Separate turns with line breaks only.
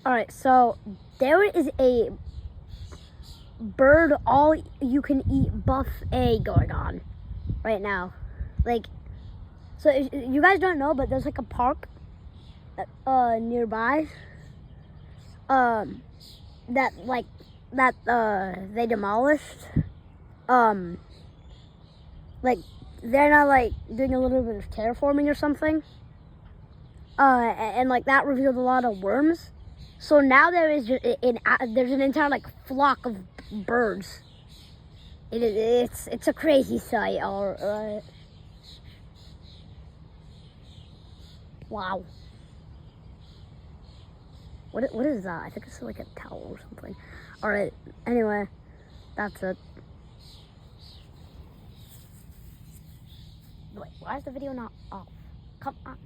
Alright, so there is a bird all-you-can-eat buffet going on right now. Like, so you guys don't know, but there's like a park nearby that they demolished. Like, they're now like doing a little bit of terraforming or something. And like that revealed a lot of worms. So now there's an entire like flock of birds. It's a crazy sight. All right. Wow. What is that? I think it's like a towel or something. All right. Anyway, that's it. Wait, why is the video not off? Come on.